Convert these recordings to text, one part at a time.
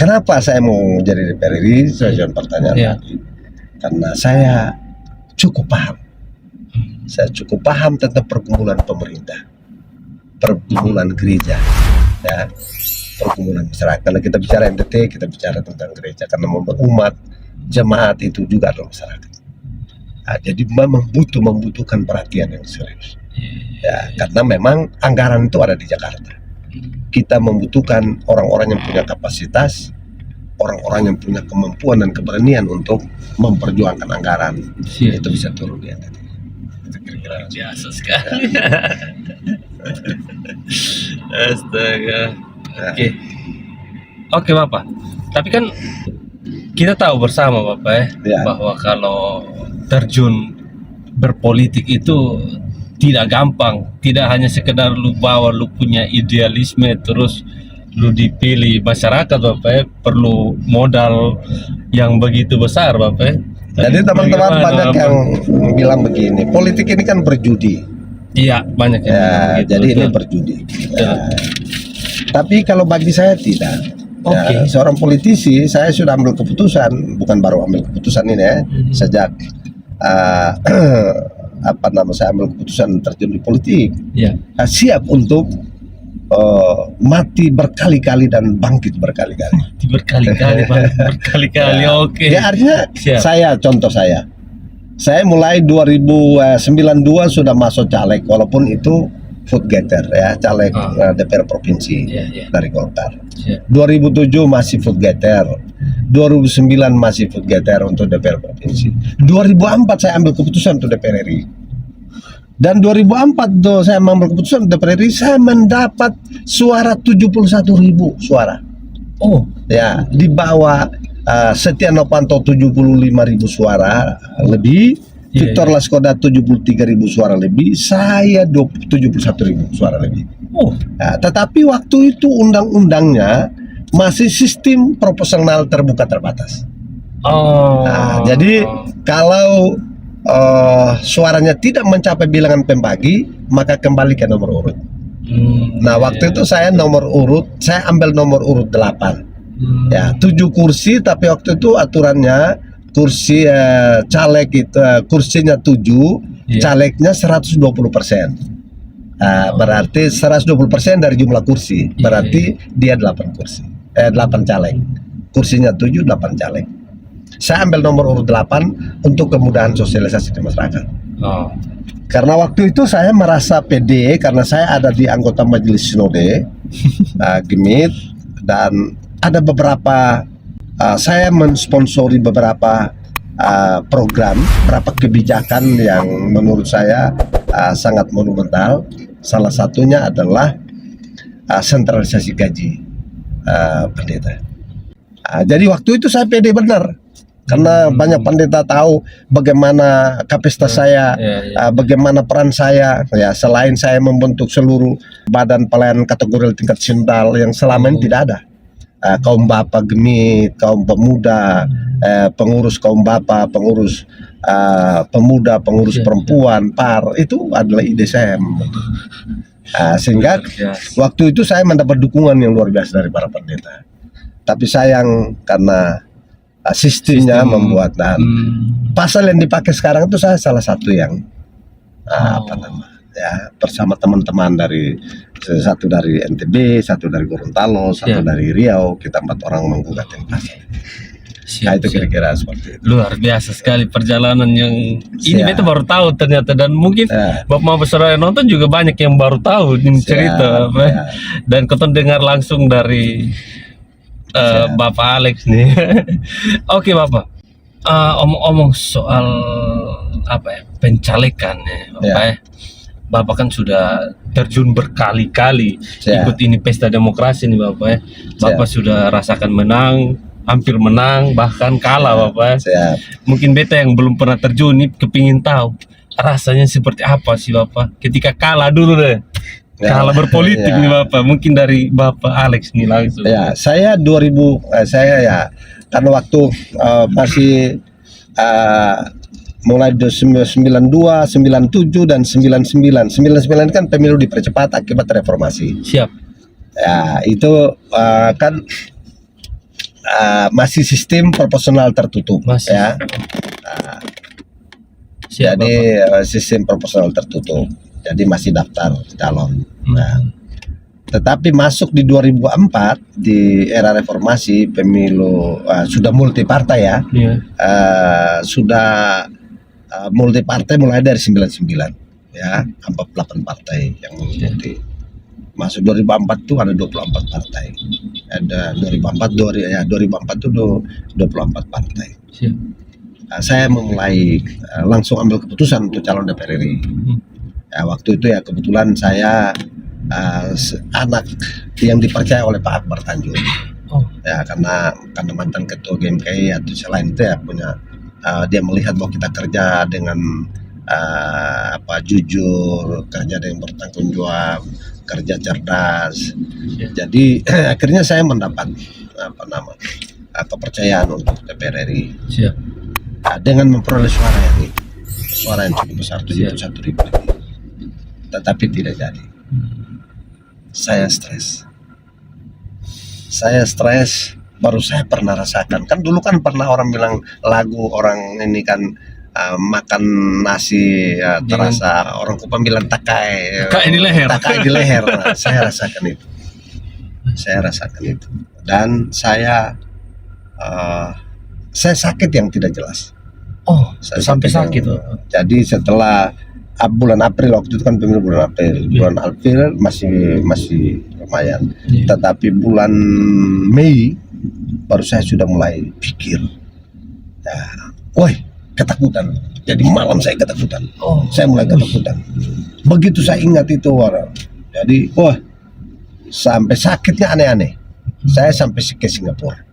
Kenapa saya mau jadi DPR RI? Saya pertanyaan tadi. Karena saya cukup paham. Saya cukup paham tentang pergumulan pemerintah, pergumulan gereja, ya, pergumulan masyarakat. Kalau kita bicara NTT, kita bicara tentang gereja, karena umat jemaat itu juga adalah masyarakat. Nah, jadi memang membutuhkan perhatian yang serius. Ya, karena memang anggaran itu ada di Jakarta. Kita membutuhkan orang-orang yang punya kapasitas, orang-orang yang punya kemampuan dan keberanian untuk memperjuangkan anggaran. Itu bisa turun di NTT. Kira-kira biasa sekali. Astaga. Oke Bapak. Tapi kan kita tahu bersama Bapak bahwa kalau terjun berpolitik itu tidak gampang. Tidak hanya sekedar lu bawa lu punya idealisme terus lu dipilih masyarakat Bapak, perlu modal yang begitu besar Bapak. Jadi teman-teman banyak yang bilang begini, politik ini kan berjudi. Iya, banyak yang bilang begitu. Jadi ini berjudi. Ya. Tapi kalau bagi saya tidak. Ya, seorang politisi, saya sudah ambil keputusan, bukan baru ambil keputusan ini ya, sejak saya ambil keputusan terjun di politik. Siap untuk mati berkali-kali dan bangkit berkali-kali. Mati berkali-kali, berkali-kali. Ya artinya contoh saya mulai 2092 sudah masuk caleg, walaupun itu vote getter ya, caleg DPR provinsi dari Golkar. 2007 masih vote getter, 2009 masih vote getter untuk DPR provinsi. 2004 saya ambil keputusan untuk DPR RI. Dan 2004 tuh saya mengambil keputusan DPR RI, saya mendapat suara 71.000 suara. Ya, di bawah Setia Novanto 75.000 suara lebih, Victor Laskoda 73.000 suara lebih, saya 71.000 suara lebih. Ya, tetapi waktu itu undang-undangnya masih sistem proporsional terbuka terbatas. Nah, jadi kalau suaranya tidak mencapai bilangan pembagi, maka kembali ke nomor urut. Nah, waktu itu saya ambil nomor urut 8. Ya, 7 kursi, tapi waktu itu aturannya kursi caleg itu kursinya 7, calegnya 120%. Berarti 120% dari jumlah kursi. Berarti dia 8 kursi. 8 caleg. Kursinya 7, 8 caleg. Saya ambil nomor urut 8 untuk kemudahan sosialisasi di masyarakat. Karena waktu itu saya merasa pede karena saya ada di anggota majelis sinode Gemit, dan ada beberapa saya mensponsori beberapa program, beberapa kebijakan yang menurut saya sangat monumental. Salah satunya adalah sentralisasi gaji pendeta. Jadi waktu itu saya pede benar. Karena banyak pendeta tahu bagaimana kapasitas saya, bagaimana peran saya. Ya, selain saya membentuk seluruh badan pelayanan kategori tingkat sinodal yang selama ini tidak ada. Kaum Bapak Gemit, kaum pemuda, pengurus kaum Bapak, pengurus pemuda, pengurus perempuan, PAR, itu adalah ide saya. Sehingga waktu itu saya mendapat dukungan yang luar biasa dari para pendeta. Tapi sayang karena sistemnya membuat, dan pasal yang dipakai sekarang itu saya salah satu yang bersama teman-teman dari satu dari NTB, satu dari Gorontalo, satu dari Riau, kita 4 orang menggugat yang pasal. Nah, itu kira-kira seperti itu. Luar biasa sekali perjalanan yang ini beta baru tahu ternyata, dan mungkin Bapak Saudara yang nonton juga banyak yang baru tahu ini cerita dan kita dengar langsung dari Bapak Alex nih. Oke Bapak, omong-omong soal pencalekan ya, Bapak kan sudah terjun berkali-kali ikut ini pesta demokrasi nih Bapak ya. Bapak sudah rasakan menang, hampir menang, bahkan kalah Bapak. Mungkin beta yang belum pernah terjun nih kepingin tahu rasanya seperti apa sih Bapak ketika kalah dulu deh. Kalah berpolitik nih Bapak, mungkin dari Bapak Alex nih langsung. Ya, saya karena waktu masih mulai 92, 97 dan 99. 99 kan pemilu dipercepat akibat reformasi. Siap. Ya, itu kan masih sistem proporsional tertutup Masih. ya. Siap, Jadi Bapak. sistem proporsional tertutup. Jadi masih daftar calon. Hmm. Nah, tetapi masuk di 2004 di era reformasi pemilu sudah multi partai ya. Iya. Sudah multi partai mulai dari 99 ya, 48 partai yang mengikuti. Masuk 2004 itu ada 24 partai. Ada 2004 itu 24 partai. Siap. Saya memulai langsung ambil keputusan untuk calon DPR RI. Waktu itu ya kebetulan saya anak yang dipercaya oleh Pak Akbar Tanjung. Ya karena mantan ketua GMKI atau selain itu ya punya dia melihat bahwa kita kerja dengan jujur, kerja dengan bertanggung jawab, kerja cerdas. Jadi akhirnya saya mendapat kepercayaan untuk DPR RI. Siap. Dengan memperoleh suara yang cukup besar 71.000. Tetapi tidak jadi. Saya stres. Baru saya pernah rasakan. Kan dulu kan pernah orang bilang lagu orang ini kan makan nasi terasa orang Kupang bilang takai di leher. Takai di leher. Nah, saya rasakan itu. Dan saya sakit yang tidak jelas. Saya Sampai sakit. Jadi setelah bulan April, waktu itu kan pemilu bulan April. Bulan April masih lumayan. Tetapi bulan Mei baru saya sudah mulai pikir. Ketakutan. Jadi malam saya ketakutan. Saya mulai ketakutan. Begitu saya ingat itu orang. Jadi sampai sakitnya aneh-aneh. Saya sampai ke Singapura.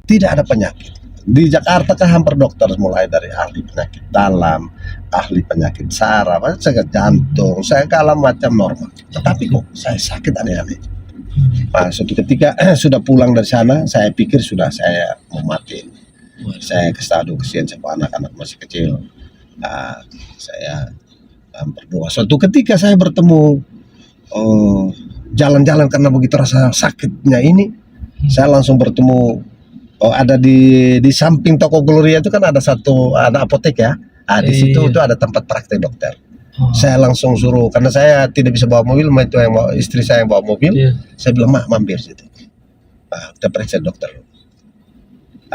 Tidak ada penyakit. Di Jakarta kan hampir dokter, mulai dari ahli penyakit dalam, ahli penyakit saraf, sakit jantung, saya segala macam normal. Tetapi kok saya sakit aneh-aneh. Nah, suatu ketika sudah pulang dari sana, saya pikir sudah saya mau mati. Saya kesian sama anak-anak masih kecil. Saya berdoa. Suatu ketika saya bertemu jalan-jalan karena begitu rasa sakitnya ini, saya langsung bertemu. Ada di samping toko Gloria itu kan ada apotek ya. Di situ itu ada tempat praktek dokter. Saya langsung suruh, karena saya tidak bisa bawa mobil, istri saya yang bawa mobil. Saya bilang, "Mak, mampir situ. Kita periksa dokter."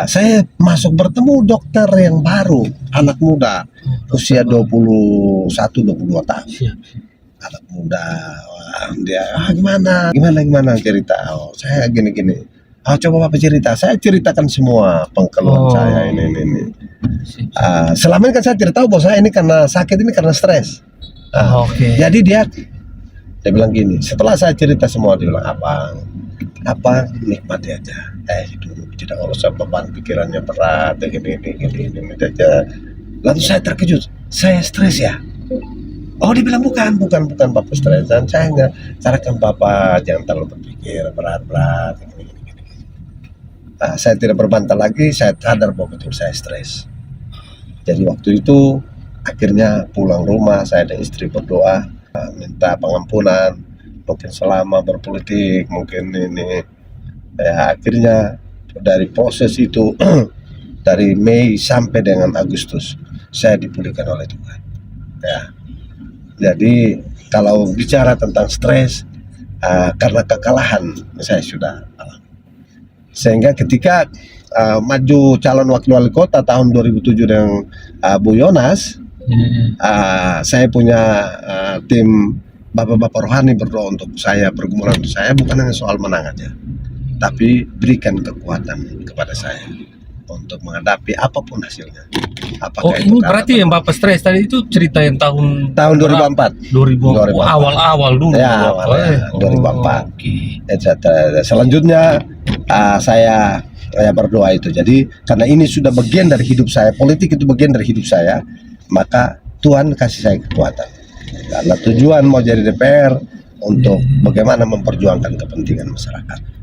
Saya masuk bertemu dokter yang baru, anak muda, usia 21-22 tahun. Anak muda, dia gimana cerita. Saya gini. Coba Bapak cerita. Saya ceritakan semua pengkeluhan saya ini. Selama ini kan saya tidak tahu bahwa saya ini karena sakit, ini karena stres. Jadi dia bilang gini. Setelah saya cerita semua, dia bilang, apa nikmati aja. Hidup tidak usah beban pikirannya berat, gini aja. Lalu saya terkejut. Saya stres ya? Dia bilang bukan Bapak stres. Dan saya nggak carakan Bapak jangan terlalu berpikir berat. Saya tidak berbantah lagi, saya sadar bahwa betul saya stres. Jadi waktu itu akhirnya pulang rumah, saya dan istri berdoa, minta pengampunan, mungkin selama berpolitik, mungkin ini. Akhirnya dari proses itu, dari Mei sampai dengan Agustus, saya dipulihkan oleh Tuhan. Jadi kalau bicara tentang stres, karena kekalahan saya sudah alami. Sehingga ketika maju calon wakil wali kota tahun 2007 dengan Bu Yonas, saya punya tim bapak-bapak rohani berdoa untuk saya, pergumulan untuk saya, bukan hanya soal menang aja, tapi berikan kekuatan kepada saya untuk menghadapi apapun hasilnya. Ini berarti yang Bapak stres tadi itu cerita yang tahun 2004. 2004. Awal-awal dulu. Ya, 2004. Selanjutnya saya berdoa itu. Jadi karena ini sudah bagian dari hidup saya, politik itu bagian dari hidup saya, maka Tuhan kasih saya kekuatan. Karena tujuan mau jadi DPR untuk bagaimana memperjuangkan kepentingan masyarakat.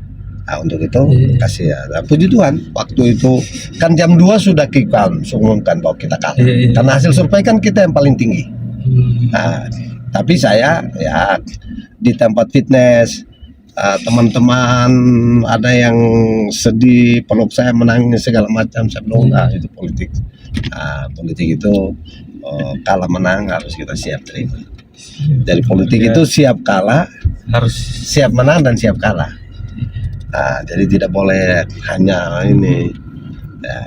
Untuk itu kasih puji Tuhan, waktu itu kan jam 2 sudah umumkan bahwa kita kalah. Karena hasil survei kan kita yang paling tinggi. Tapi saya ya di tempat fitness, teman-teman ada yang sedih peluk saya menangis segala macam, saya bilang nah, itu politik. Politik itu kalah menang harus kita siap terima. Jadi politik itu siap kalah, harus siap menang dan siap kalah. Jadi tidak boleh hanya ini. Ya,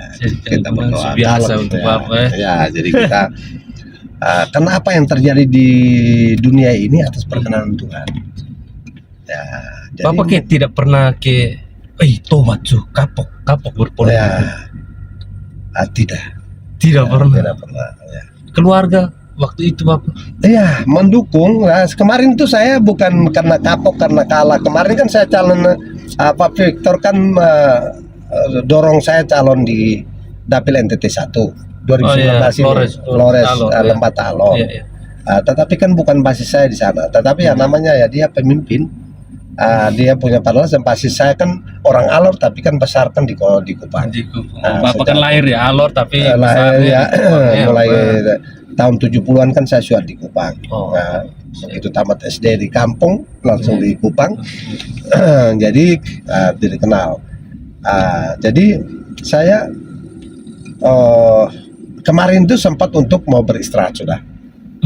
kita berdoa biasa kalau, untuk ya, Bapak ya, jadi kita karena apa yang terjadi di dunia ini atas perkenan Tuhan. Ya, jadi, Bapak kayak tidak pernah ke tobat tuh kapok berpolitik. Ya, tidak pernah. Tidak pernah. Ya. Keluarga waktu itu Bapak? Iya, mendukung. Nah, kemarin tuh saya bukan karena kapok, karena kalah. Kemarin kan saya calon Pak Victor kan dorong saya calon di Dapil NTT 1 2019 ini, Flores Lembata Alor. Iya. Tetapi kan bukan basis saya di sana. Tetapi ya namanya ya dia pemimpin. Dia punya padahal basis saya kan orang Alor tapi kan besar kan di Kupang. Bapak kan lahir ya Alor tapi lahir ya mulai tahun 70-an kan saya sudah di Kupang. Nah, begitu tamat SD di kampung langsung di Kupang. Jadi tidak kenal. Jadi saya kemarin itu sempat untuk mau beristirahat sudah.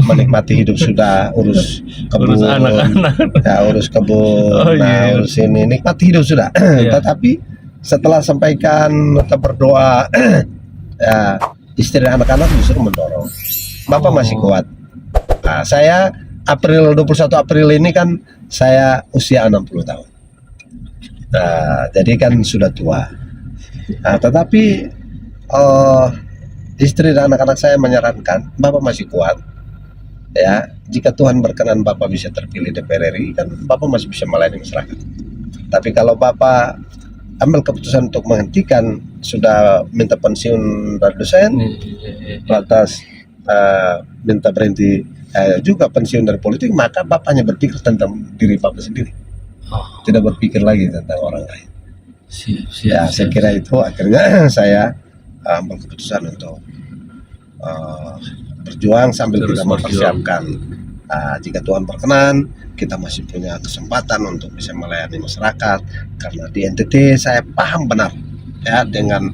Menikmati hidup sudah, urus kebun, urus anak-anak, ya, urus kebun, urus ini, nikmati hidup sudah. Tetapi setelah sampaikan kita berdoa, ya, istri dan anak-anak justru mendorong. Bapak masih kuat. Saya 21 April ini kan saya usia 60 tahun. Jadi kan sudah tua. Tetapi istri dan anak-anak saya menyarankan Bapak masih kuat. Ya, jika Tuhan berkenan Bapak bisa terpilih DPR RI, kan Bapak masih bisa melayani masyarakat. Tapi kalau Bapak ambil keputusan untuk menghentikan, sudah minta pensiun dari dosen, lantas minta berhenti juga pensiun dari politik, maka Bapak hanya berpikir tentang diri Bapak sendiri, tidak berpikir lagi tentang orang lain. Saya kira itu akhirnya saya ambil keputusan untuk berjuang sambil kita mempersiapkan jika Tuhan berkenan kita masih punya kesempatan untuk bisa melayani masyarakat, karena di NTT saya paham benar ya dengan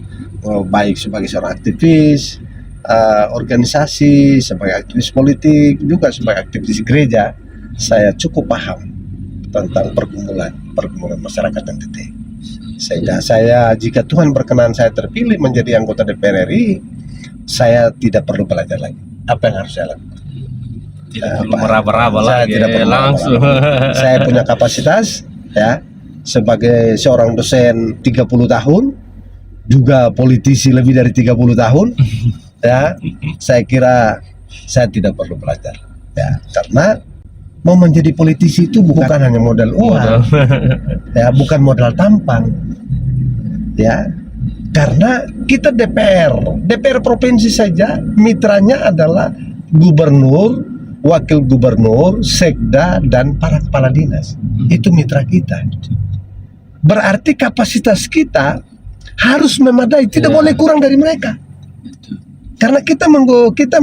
baik sebagai seorang aktivis organisasi, sebagai aktivis politik, juga sebagai aktivis gereja, saya cukup paham tentang pergumulan masyarakat NTT. Sehingga saya jika Tuhan berkenan saya terpilih menjadi anggota DPR RI, saya tidak perlu belajar lagi apa yang harus saya lakukan. Tidak perlu meraba-raba lagi, tidak perlu langsung. Saya punya kapasitas ya sebagai seorang dosen 30 tahun, juga politisi lebih dari 30 tahun. Ya, saya kira saya tidak perlu belajar. Ya, karena mau menjadi politisi itu bukan hanya modal uang, ya, bukan modal tampang. Ya, karena kita DPR provinsi saja mitranya adalah gubernur, wakil gubernur, sekda, dan para kepala dinas. Itu mitra kita. Berarti kapasitas kita harus memadai, tidak boleh kurang dari mereka. Karena kita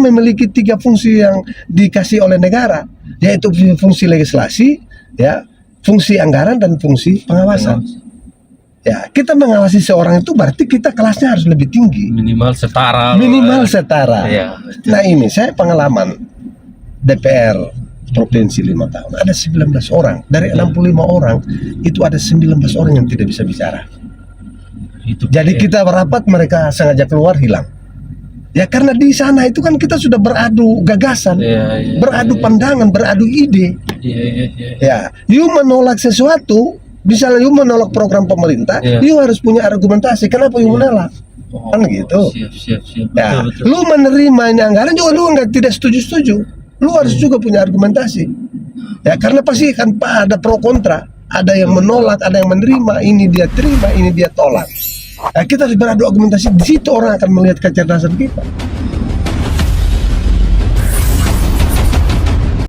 memiliki 3 fungsi yang dikasih oleh negara, yaitu fungsi legislasi, ya, fungsi anggaran, dan fungsi pengawasan. Ya, kita mengawasi seorang itu berarti kita kelasnya harus lebih tinggi. Minimal setara. Ya, nah ini saya pengalaman DPR provinsi 5 tahun. Ada 19 orang. Dari 65 orang, itu ada 19 orang yang tidak bisa bicara. Jadi kita berapat, mereka sengaja keluar, hilang. Ya karena di sana itu kan kita sudah beradu gagasan, beradu pandangan, beradu ide. Ya, you menolak sesuatu, misalnya you menolak program pemerintah, you harus punya argumentasi. Kenapa you menolak? Kan gitu. Ya, lu menerima ini anggaran juga lu tidak setuju. Lu harus juga punya argumentasi. Ya karena pasti kan ada pro kontra, ada yang menolak, ada yang menerima. Ini dia terima, ini dia tolak. Kita harus beradu argumentasi. Di situ orang akan melihat kecerdasan kita.